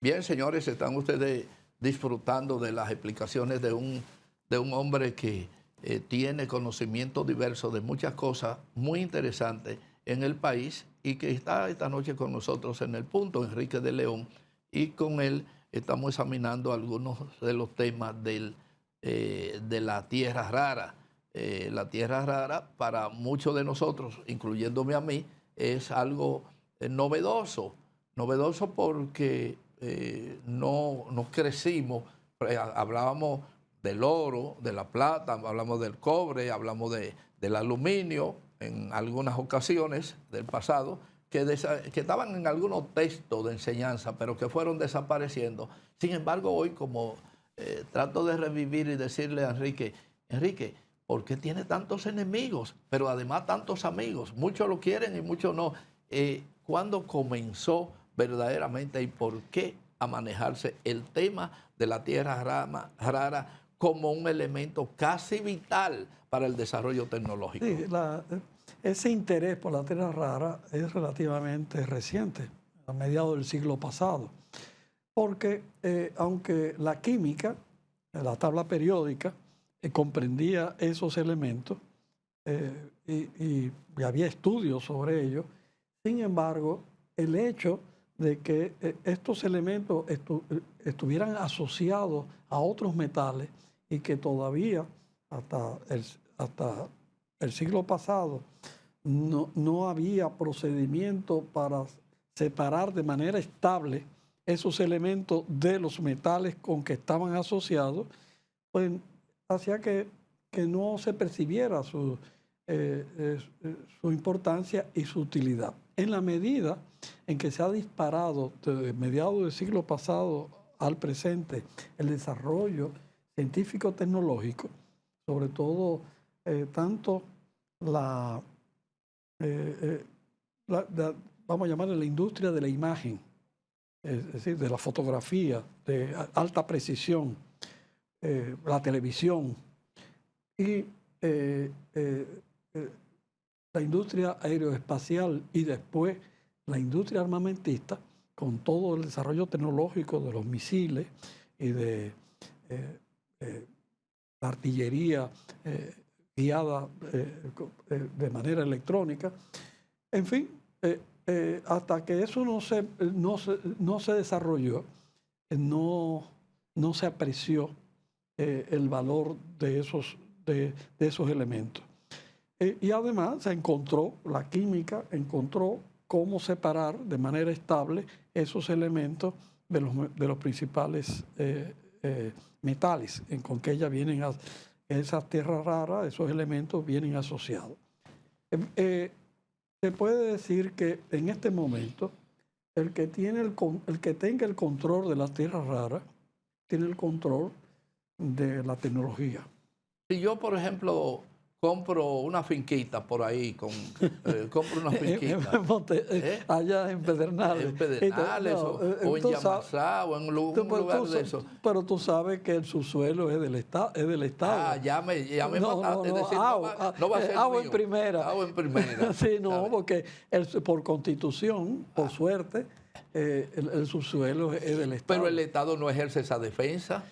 Bien, señores, están ustedes disfrutando de las explicaciones de un hombre que tiene conocimiento diverso de muchas cosas muy interesantes en el país y que está esta noche con nosotros en El Punto, Enrique de León, y con él estamos examinando algunos de los temas de la tierra rara. La tierra rara para muchos de nosotros, incluyéndome a mí, es algo novedoso porque no crecimos, hablábamos del oro, de la plata, hablamos del cobre, hablamos del aluminio en algunas ocasiones del pasado, que estaban en algunos textos de enseñanza, pero que fueron desapareciendo. Sin embargo, hoy como trato de revivir y decirle a Enrique, ¿por qué tiene tantos enemigos? Pero además tantos amigos. Muchos lo quieren y muchos no. ¿Cuándo comenzó verdaderamente y por qué a manejarse el tema de la tierra rara como un elemento casi vital para el desarrollo tecnológico? Sí, ese interés por la tierra rara es relativamente reciente, a mediados del siglo pasado, porque aunque la química, la tabla periódica, comprendía esos elementos y había estudios sobre ellos, sin embargo, el hecho de que estos elementos estuvieran asociados a otros metales y que todavía hasta el siglo pasado no había procedimiento para separar de manera estable esos elementos de los metales con que estaban asociados, pues hacía que no se percibiera su importancia y su utilidad. En la medida en que se ha disparado desde mediados del siglo pasado al presente el desarrollo científico-tecnológico, sobre todo tanto vamos a llamarle la industria de la imagen, es decir, de la fotografía de alta precisión, la televisión y la industria aeroespacial y después la industria armamentista, con todo el desarrollo tecnológico de los misiles y de la artillería guiada de manera electrónica. En fin, hasta que eso no se desarrolló, no se apreció el valor de esos elementos. Y además se encontró, la química encontró cómo separar de manera estable esos elementos de los principales metales con que ellas vienen, esas tierras raras, esos elementos vienen asociados. Se puede decir que en este momento el que tenga el control de las tierras raras tiene el control de la tecnología. Si yo, por ejemplo, compro una finquita por ahí, compro una finquita. Allá en Pedernales. En Pedernales o en Yamasá o en un lugar de eso. Pero tú sabes que el subsuelo es del Estado. Ah, ya me mataste. No va a ser agua en primera. Agua en primera. Sí, no, porque por constitución, por suerte, el subsuelo es del Estado. Pero el Estado no ejerce esa defensa.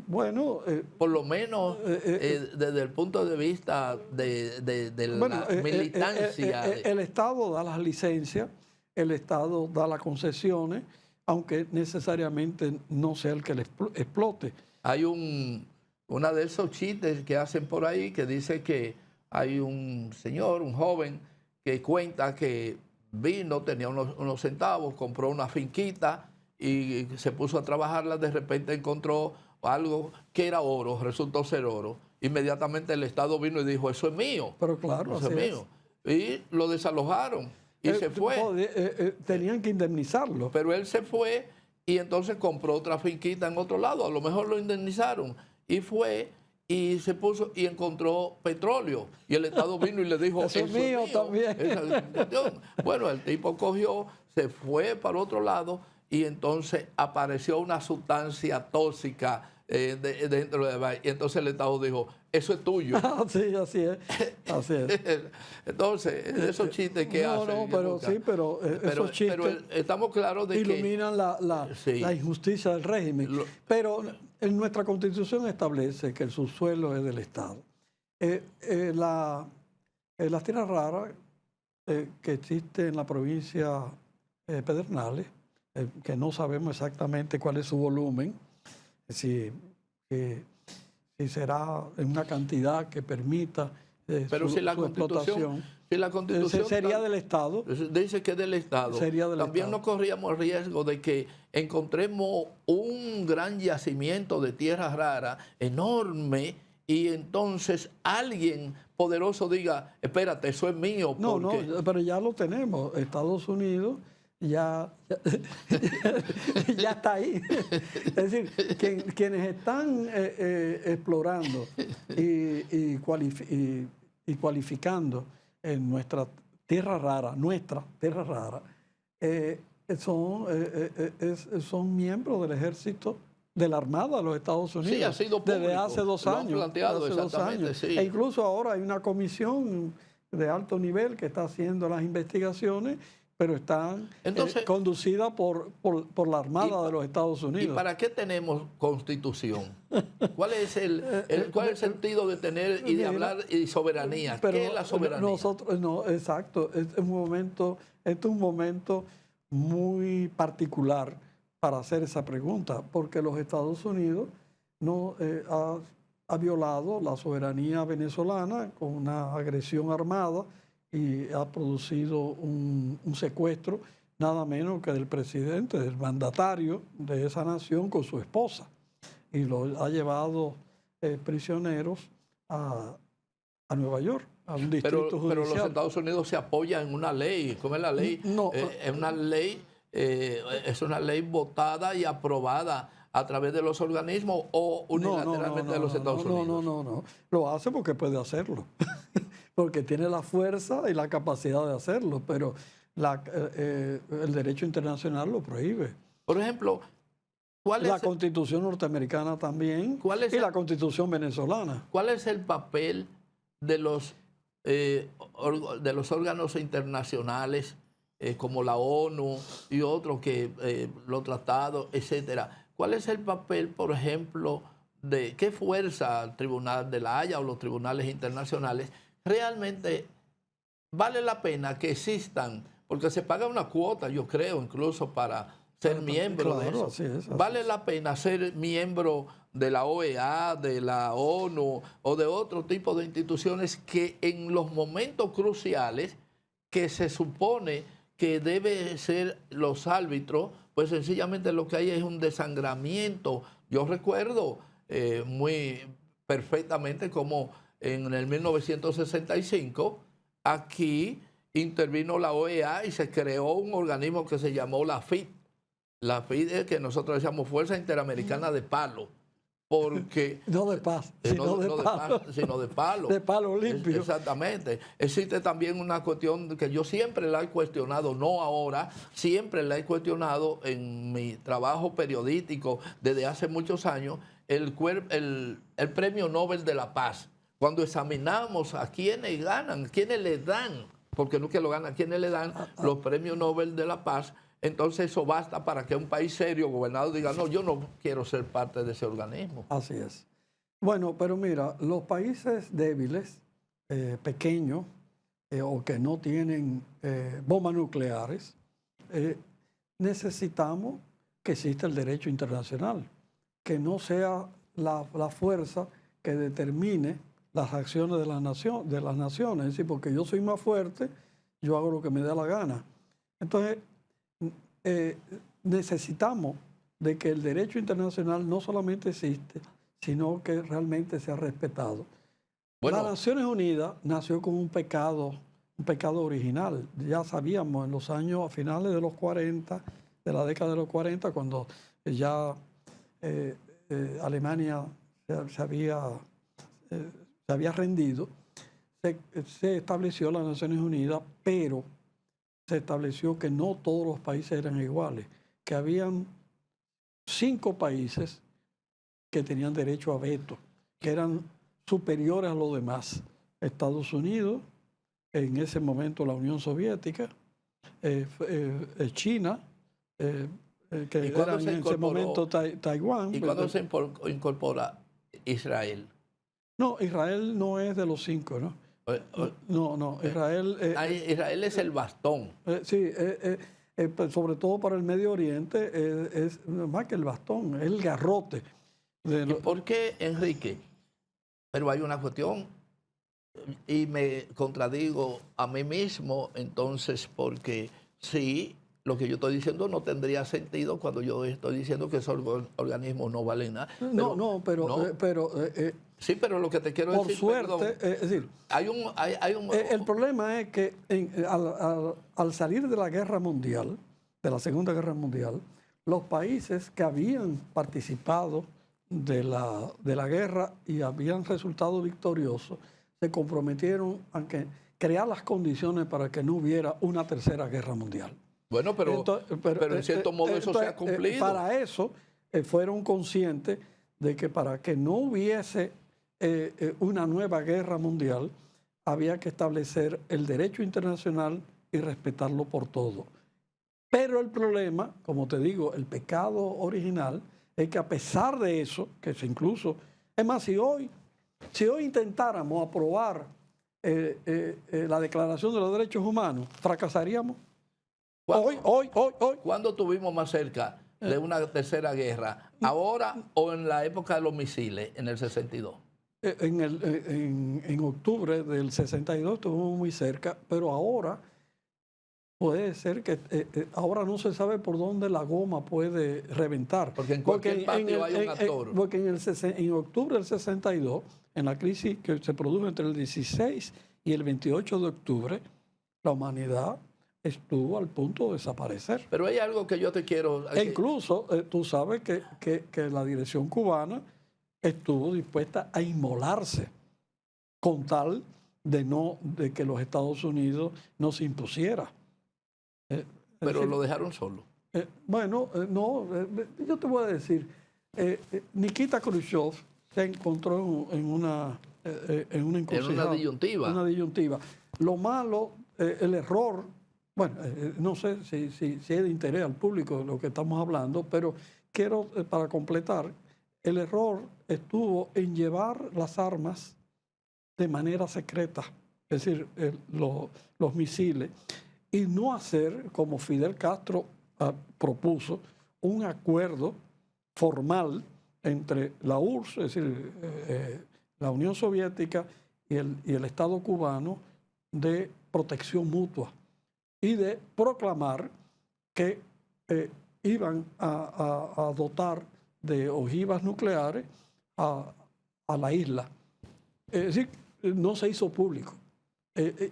Por lo menos desde el punto de vista de la militancia. El Estado da las licencias, el Estado da las concesiones, aunque necesariamente no sea el que le explote. Hay una de esos chistes que hacen por ahí que dice que hay un señor, un joven, que cuenta que vino, tenía unos centavos, compró una finquita y se puso a trabajarla, de repente encontró algo que era oro, resultó ser oro. Inmediatamente el Estado vino y dijo, eso es mío. Pero claro, eso es mío. Y lo desalojaron y se fue. Tenían que indemnizarlo. Pero él se fue y entonces compró otra finquita en otro lado. A lo mejor lo indemnizaron. Y fue y se puso y encontró petróleo. Y el Estado vino y le dijo, eso es mío también. Bueno, el tipo cogió, se fue para otro lado y entonces apareció una sustancia tóxica dentro de la. Y entonces el Estado dijo, eso es tuyo. Sí, así es. Así es. Entonces, esos chistes que hacen. No, pero sí, pero esos chistes pero estamos claros de iluminan sí. la injusticia del régimen. Pero en nuestra Constitución establece que el subsuelo es del Estado. Las tierras raras que existen en la provincia de Pedernales, que no sabemos exactamente cuál es su volumen, si será en una cantidad que permita pero si la explotación. Si la Constitución sería del Estado. Dice que es del Estado. Sería del También Estado. no corríamos el riesgo de que encontremos un gran yacimiento de tierras raras enorme y entonces alguien poderoso diga, espérate, eso es mío. No, porque... no, pero ya lo tenemos. Estados Unidos ya está ahí. Es decir, quienes están explorando y cualificando en nuestra tierra rara, son miembros del ejército, de la Armada de los Estados Unidos. Sí, ha sido público. Desde hace 2 años. Lo han planteado, hace 2 exactamente, años. sí. E incluso ahora hay una comisión de alto nivel que está haciendo las investigaciones, pero están conducidas por la Armada de los Estados Unidos. ¿Y para qué tenemos Constitución? ¿Cuál es el sentido de tener y de hablar de soberanía? ¿Qué es la soberanía? Exacto. Este es un momento muy particular para hacer esa pregunta, porque los Estados Unidos ha violado la soberanía venezolana con una agresión armada y ha producido un secuestro nada menos que del presidente, del mandatario de esa nación con su esposa. Y lo ha llevado prisioneros a Nueva York, a un distrito judicial. Pero los Estados Unidos se apoyan en una ley. ¿Cómo es la ley? No, es una ley votada y aprobada a través de los organismos o unilateralmente de los Estados Unidos. No. Lo hace porque puede hacerlo. Porque tiene la fuerza y la capacidad de hacerlo, pero el derecho internacional lo prohíbe. Por ejemplo, la Constitución norteamericana también y la Constitución venezolana. ¿Cuál es el papel de los órganos internacionales como la ONU y otros que los tratados, etcétera? ¿Cuál es el papel, por ejemplo, de qué fuerza el Tribunal de la Haya o los tribunales internacionales? Realmente vale la pena que existan, porque se paga una cuota, yo creo, incluso para ser miembro de eso. Así vale la pena ser miembro de la OEA, de la ONU o de otro tipo de instituciones que en los momentos cruciales que se supone que debe ser los árbitros, pues sencillamente lo que hay es un desangramiento. Yo recuerdo muy perfectamente cómo en el 1965 aquí intervino la OEA y se creó un organismo que se llamó la FIT. La FIT es que nosotros llamamos Fuerza Interamericana de Palo, porque... No de paz, sino de palo. De palo limpio. Exactamente. Existe también una cuestión que yo siempre la he cuestionado, no ahora, siempre la he cuestionado en mi trabajo periodístico desde hace muchos años, el Premio Nobel de la Paz. Cuando examinamos a quienes ganan, quienes le dan, porque no es que lo ganan, quienes le dan los premios Nobel de la Paz, entonces eso basta para que un país serio, gobernado, diga, no, yo no quiero ser parte de ese organismo. Así es. Bueno, pero mira, los países débiles, pequeños, o que no tienen bombas nucleares, necesitamos que exista el derecho internacional, que no sea la fuerza que determine las acciones de las naciones. Es decir, porque yo soy más fuerte, yo hago lo que me da la gana. Entonces, necesitamos de que el derecho internacional no solamente existe, sino que realmente sea respetado. Bueno, las Naciones Unidas nació con un pecado original. Ya sabíamos en los años, a finales de los 40, de la década de los 40, cuando ya Alemania se había rendido, se estableció las Naciones Unidas, pero se estableció que no todos los países eran iguales, que habían 5 países que tenían derecho a veto, que eran superiores a los demás. Estados Unidos, en ese momento la Unión Soviética, China, que era en ese momento Taiwán. ¿Y cuándo se incorpora Israel? No, Israel no es de los 5, ¿no? No, Israel... Israel es el bastón. Sí, pues sobre todo para el Medio Oriente es más que el bastón, es el garrote. ¿Y por qué, Enrique? Pero hay una cuestión, y me contradigo a mí mismo, entonces, porque sí, lo que yo estoy diciendo no tendría sentido cuando yo estoy diciendo que esos organismos no valen nada. Pero sí, pero lo que te quiero por decir, suerte, es decir, el problema es que al salir de la guerra mundial, de la Segunda Guerra Mundial, los países que habían participado de la guerra y habían resultado victoriosos, se comprometieron a crear las condiciones para que no hubiera una tercera guerra mundial. Bueno, pero en cierto modo eso se ha cumplido. Para eso fueron conscientes de que para que no hubiese una nueva guerra mundial, había que establecer el derecho internacional y respetarlo por todo. Pero el problema, como te digo, el pecado original, es que a pesar de eso, que es incluso, es más, si hoy intentáramos aprobar la Declaración de los Derechos Humanos, fracasaríamos. Hoy. ¿Cuándo estuvimos más cerca de una tercera guerra? ¿Ahora o en la época de los misiles, en el 62? En octubre del 62 estuvimos muy cerca, pero ahora puede ser que ahora no se sabe por dónde la goma puede reventar. Porque en cualquier patio hay un actor. Porque en octubre del 62, en la crisis que se produjo entre el 16 y el 28 de octubre, la humanidad estuvo al punto de desaparecer. Pero hay algo que yo te quiero... incluso tú sabes que la dirección cubana estuvo dispuesta a inmolarse con tal de que los Estados Unidos no se impusiera. Pero lo dejaron solo. Yo te voy a decir, Nikita Khrushchev se encontró en una encrucijada, disyuntiva. Una disyuntiva. Lo malo, el error, no sé si es de interés al público lo que estamos hablando, pero quiero, para completar, el error estuvo en llevar las armas de manera secreta, es decir, los misiles, y no hacer, como Fidel Castro propuso, un acuerdo formal entre la URSS, es decir, la Unión Soviética y el Estado cubano, de protección mutua y de proclamar que iban a dotar de ojivas nucleares a la isla. Es decir, no se hizo público.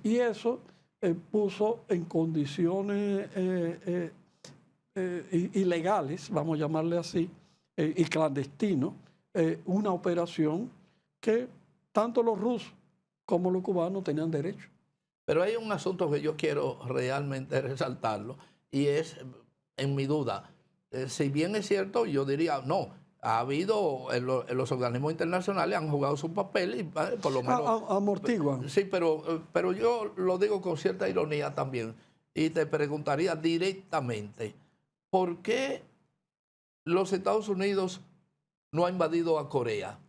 Y eso puso en condiciones ilegales, vamos a llamarle así, y clandestino, una operación que tanto los rusos como los cubanos tenían derecho. Pero hay un asunto que yo quiero realmente resaltarlo, y es, en mi duda, si bien es cierto, yo diría, no, ha habido, los organismos internacionales han jugado su papel y por lo menos... amortiguan. Sí, pero yo lo digo con cierta ironía también, y te preguntaría directamente, ¿por qué los Estados Unidos no ha invadido a Corea?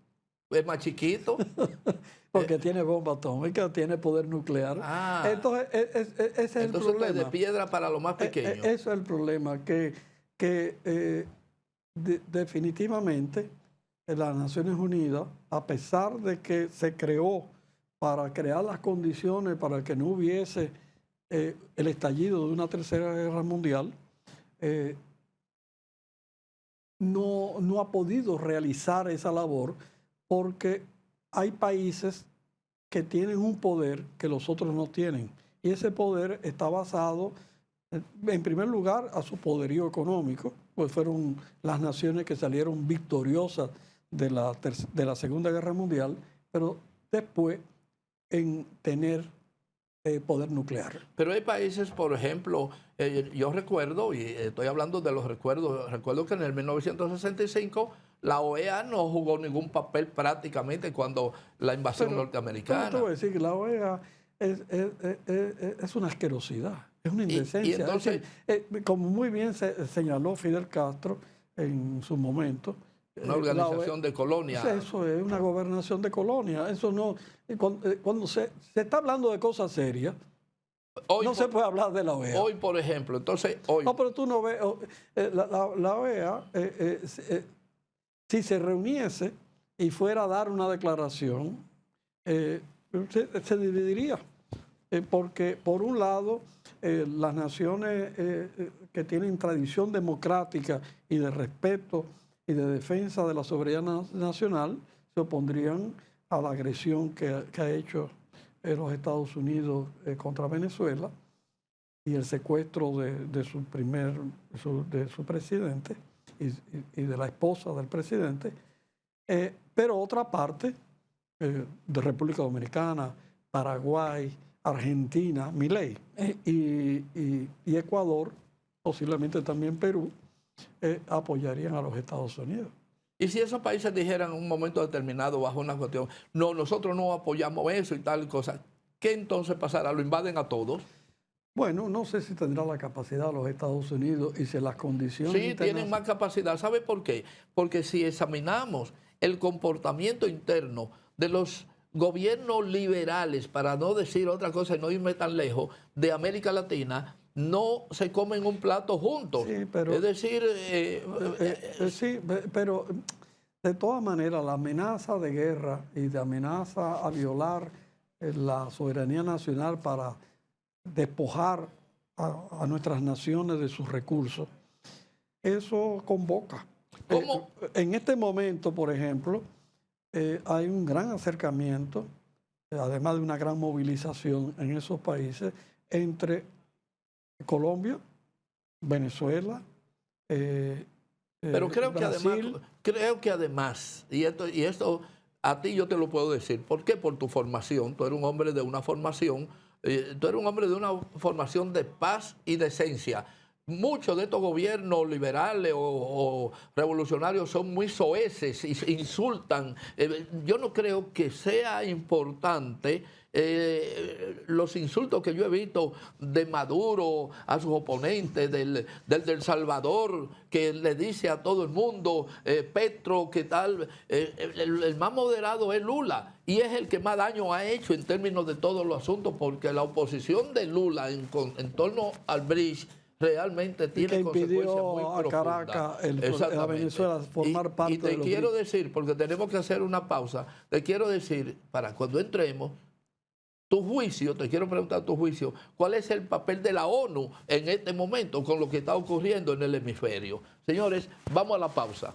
¿Es más chiquito? Porque tiene bomba atómica, tiene poder nuclear. Entonces, ese es el problema. Entonces, de piedra para lo más pequeño. Ese es el problema, que definitivamente las Naciones Unidas, a pesar de que se creó para crear las condiciones para que no hubiese el estallido de una tercera guerra mundial, no ha podido realizar esa labor porque hay países que tienen un poder que los otros no tienen. Y ese poder está basado, en primer lugar, a su poderío económico, pues fueron las naciones que salieron victoriosas de la Segunda Guerra Mundial, pero después en tener poder nuclear. Pero hay países, por ejemplo, yo recuerdo, y estoy hablando de los recuerdos, recuerdo que en el 1965 la OEA no jugó ningún papel prácticamente cuando la invasión norteamericana. Te voy a decir que la OEA es una asquerosidad, es una indecencia. Y entonces, como muy bien señaló Fidel Castro en su momento, una organización de colonia. Eso es una gobernación de colonia. Eso no. Cuando se está hablando de cosas serias, hoy no se puede hablar de la OEA. Hoy, por ejemplo, entonces hoy. No, pero tú no ves. La OEA, si se reuniese y fuera a dar una declaración, se dividiría. Porque, por un lado, las naciones que tienen tradición democrática y de respeto y de defensa de la soberanía nacional se opondrían a la agresión que ha hecho los Estados Unidos contra Venezuela y el secuestro de su presidente y de la esposa del presidente. Pero otra parte, de República Dominicana, Paraguay, Argentina, Milei, y Ecuador, posiblemente también Perú, apoyarían a los Estados Unidos. Y si esos países dijeran en un momento determinado bajo una cuestión, no, nosotros no apoyamos eso y tal cosa, ¿qué entonces pasará? ¿Lo invaden a todos? Bueno, no sé si tendrá la capacidad los Estados Unidos y si las condiciones... Sí, tienen más capacidad. ¿Sabe por qué? Porque si examinamos el comportamiento interno de los gobiernos liberales, para no decir otra cosa y no irme tan lejos, de América Latina, no se comen un plato juntos. Sí, pero, es decir... sí, pero de todas maneras la amenaza de guerra y de amenaza a violar la soberanía nacional para despojar a nuestras naciones de sus recursos, eso convoca. ¿Cómo? En este momento, por ejemplo, hay un gran acercamiento, además de una gran movilización en esos países, entre Colombia, Venezuela, pero creo Brasil. que además, y esto a ti yo te lo puedo decir, ¿por qué? Por tu formación, tú eres un hombre de una formación, de paz y de esencia. Muchos de estos gobiernos liberales o revolucionarios son muy soeces y insultan. Yo no creo que sea importante los insultos que yo he visto de Maduro a sus oponentes, del Salvador, que le dice a todo el mundo, Petro, ¿qué tal? El más moderado es Lula y es el que más daño ha hecho en términos de todos los asuntos, porque la oposición de Lula en torno al bridge realmente tiene consecuencias muy profundas. A Caracas, a Venezuela, formar parte de los... Y te quiero decir, porque tenemos que hacer una pausa, te quiero decir, para cuando entremos, tu juicio, te quiero preguntar tu juicio, ¿cuál es el papel de la ONU en este momento con lo que está ocurriendo en el hemisferio? Señores, vamos a la pausa.